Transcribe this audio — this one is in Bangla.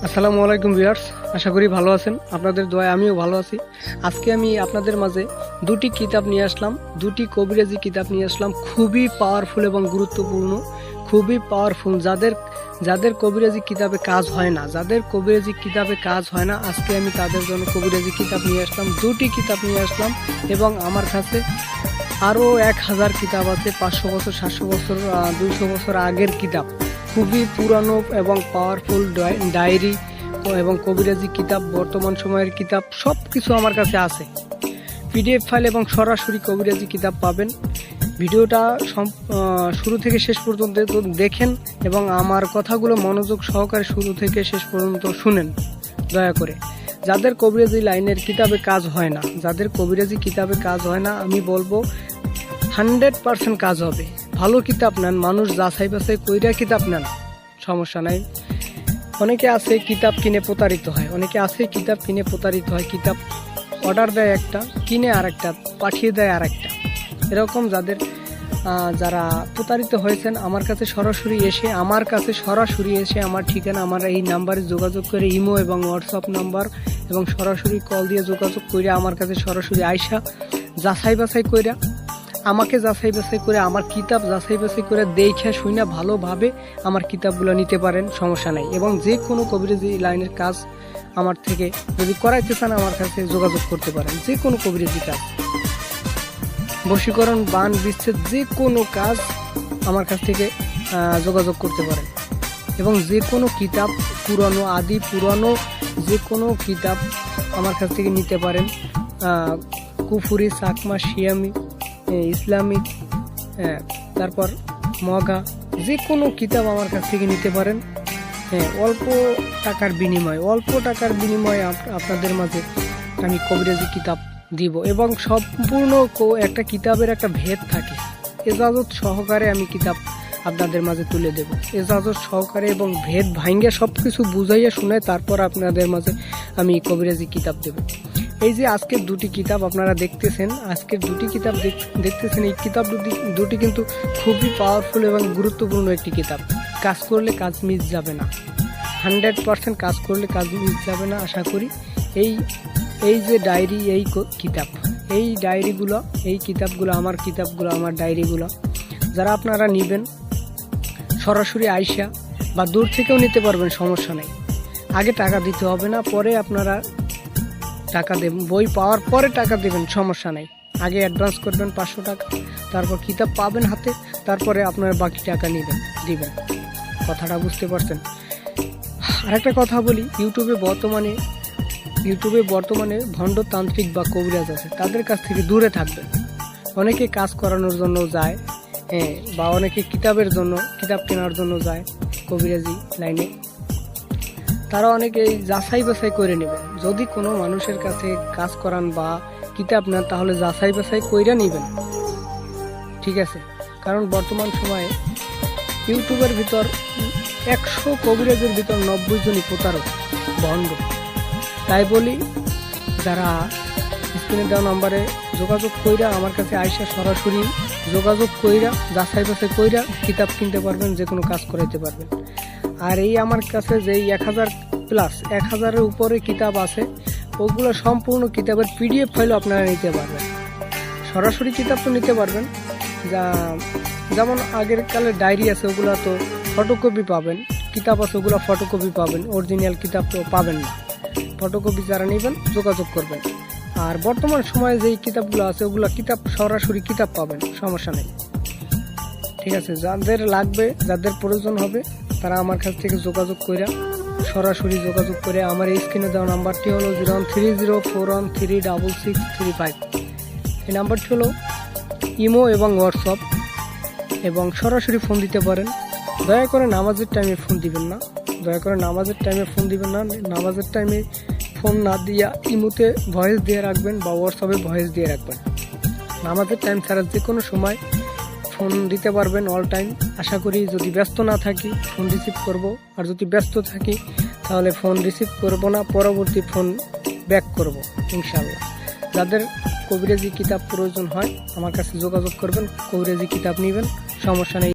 আসসালামু আলাইকুম ভিউয়ার্স, আশা করি ভালো আছেন। আপনাদের দোয়ায় আমিও ভালো আছি। আজকে আমি আপনাদের মাঝে দুটি কিতাব নিয়ে আসলাম, দুটি কবিরাজি কিতাব নিয়ে আসলাম, খুবই পাওয়ারফুল এবং গুরুত্বপূর্ণ, খুবই পাওয়ারফুল। যাদের কবিরাজি কিতাবে কাজ হয় না, আজকে আমি তাদের জন্য কবিরাজি কিতাব নিয়ে আসলাম, দুটি কিতাব নিয়ে আসলাম। এবং আমার কাছে আরও 1000 কিতাব আছে, 500 বছর, 700 বছর, 200 বছর আগের কিতাব, খুবই পুরানো এবং পাওয়ারফুল ডায়েরি এবং কবিরাজি কিতাব, বর্তমান সময়ের কিতাব, সব কিছু আমার কাছে আছে। পিডিএফ ফাইল এবং সরাসরি কবিরাজি কিতাব পাবেন। ভিডিওটা শুরু থেকে শেষ পর্যন্ত দেখেন এবং আমার কথাগুলো মনোযোগ সহকারে শুরু থেকে শেষ পর্যন্ত শুনেন দয়া করে। যাদের কবিরাজি লাইনের কিতাবে কাজ হয় না, আমি বলবো 100% কাজ হবে। ভালো কিতাব নেন, মানুষ যাচাই বাছাই কইরা কিতাব নেন, সমস্যা নাই। অনেকে আছে কিতাব কিনে প্রতারিত হয়, কিতাব অর্ডার দেয় একটা, কিনে আরেকটা, পাঠিয়ে দেয় আরেকটা। এরকম যারা প্রতারিত হয়েছেন আমার কাছে সরাসরি এসে আমার ঠিকানা, আমার এই নাম্বারে যোগাযোগ করে, ইমো এবং হোয়াটসঅ্যাপ নাম্বার এবং সরাসরি কল দিয়ে যোগাযোগ করে আমার কাছে সরাসরি আইসা যাচাই বাছাই কইরা, আমাকে যাচাই বাছাই করে, আমার কিতাব যাচাই বাছাই করে দেখে শুনে ভালোভাবে আমার কিতাবগুলো নিতে পারেন, সমস্যা নাই। এবং যে কোনো কবিরাজি লাইনের কাজ আমার থেকে যদি করাইতে চান আমার কাছে যোগাযোগ করতে পারেন। যে কোনো কবিরাজি কাজ, বশীকরণ, বান, বিচ্ছেদ, যে কোনো কাজ আমার কাছ থেকে যোগাযোগ করতে পারেন। এবং যে কোনো কিতাব, পুরানো যে কোনো কিতাব আমার কাছ থেকে নিতে পারেন। কুফুরি, চাকমা, শিয়ামি, ইসলামিক, তারপর মগা, যে কোনো কিতাব আমার কাছ থেকে নিতে পারেন। অল্প টাকার বিনিময়ে আপনাদের মাঝে আমি কবিরাজি কিতাব দিব। এবং সম্পূর্ণ একটা কিতাবের একটা ভেদ থাকে, এজাজত সহকারে আমি কিতাব আপনাদের মাঝে তুলে দেব, এজাজত সহকারে এবং ভেদ ভাঙ্গে সব কিছু বুঝাইয়া শুনে তারপর আপনাদের মাঝে আমি কবিরাজি কিতাব দেব। এই যে আজকের দুটি কিতাব আপনারা দেখতেছেন, এই কিতাব দুটি কিন্তু খুবই পাওয়ারফুল এবং গুরুত্বপূর্ণ একটি কিতাব। কাজ করলে কাজ মিস যাবে না, 100% কাজ করলে কাজ মিস যাবে না আশা করি। এই যে ডায়েরি, এই ডায়েরিগুলো, এই কিতাবগুলো, আমার ডায়েরিগুলো যারা আপনারা নেবেন সরাসরি আইসা বা দূর থেকেও নিতে পারবেন, সমস্যা নেই। আগে টাকা দিতে হবে না, পরে আপনারা টাকা দেবেন, বই পাওয়ার পরে টাকা দেবেন, সমস্যা নেই। আগে অ্যাডভান্স করবেন 500 টাকা, তারপর কিতাব পাবেন হাতে, তারপরে আপনারা বাকি টাকা দিবেন। কথাটা বুঝতে পারছেন? আরেকটা কথা বলি, ইউটিউবে বর্তমানে ভণ্ড তান্ত্রিক বা কবিরাজ আছে, তাদের কাছ থেকে দূরে থাকবেন। অনেকে কাজ করানোর জন্য যায়, বা অনেকে কিতাব কেনার জন্য যায় কবিরাজি লাইনে। তারা অনেকে যাচাই বাছাই করে নেবেন। যদি কোনো মানুষের কাছে কাজ করান বা কিতাব নেন, তাহলে যাচাই বাছাই কইরা নেবেন, ঠিক আছে? কারণ বর্তমান সময়ে ইউটিউবের ভিতর 100 কবিরাজের ভিতর 90 জনই প্রতারক, ভণ্ড। তাই বলি, যারা স্ক্রিনে দেওয়া নাম্বারে যোগাযোগ কইরা আমার কাছে আইসা সরাসরি যোগাযোগ কইরা যাচাই বাছাই কইরা কিতাব কিনতে পারবেন, যে কোনো কাজ করাইতে পারবেন। আর এই আমার কাছে যেই 1000+ উপরে কিতাব আছে, ওগুলো সম্পূর্ণ কিতাবের পিডিএফ ফাইলও আপনারা নিতে পারবেন। সরাসরি কিতাব তো নিতে পারবেন, যেমন আগের কালের ডায়েরি আছে, ওগুলো তো ফটোকপি পাবেন, কিতাব আছে ওগুলো ফটোকপি পাবেন, অরিজিনাল কিতাব তো পাবেন না। ফটোকপি যারা নেবেন যোগাযোগ করবেন। আর বর্তমান সময়ে যেই কিতাবগুলো আছে ওগুলো সরাসরি কিতাব পাবেন, সমস্যা নেই, ঠিক আছে? যাদের লাগবে, যাদের প্রয়োজন হবে, তারা আমার কাছ থেকে সরাসরি যোগাযোগ করে, আমার এই স্ক্রিনে দেওয়া নাম্বারটি হলো 0130413665। এই নাম্বারটি হলো ইমো এবং হোয়াটসঅ্যাপ, এবং সরাসরি ফোন দিতে পারেন। দয়া করে নামাজের টাইমে ফোন দিবেন না, নামাজের টাইমে ফোন না দিয়া ইমোতে ভয়েস দিয়ে রাখবেন বা হোয়াটসঅ্যাপে ভয়েস দিয়ে রাখবেন। নামাজের টাইম ছাড়া যে কোনো সময় ফোন দিতে পারবেন, অল টাইম। আশা করি যদি ব্যস্ত না থাকি ফোন রিসিভ করব, আর যদি ব্যস্ত থাকি তাহলে ফোন রিসিভ করব না, পরবর্তী ফোন ব্যাক করব ইনশাআল্লাহ। যাদের কবিরাজি কিতাব প্রয়োজন হয় আমার কাছে যোগাযোগ করবেন, কবিরাজি কিতাব নেবেন, সমস্যা নেই।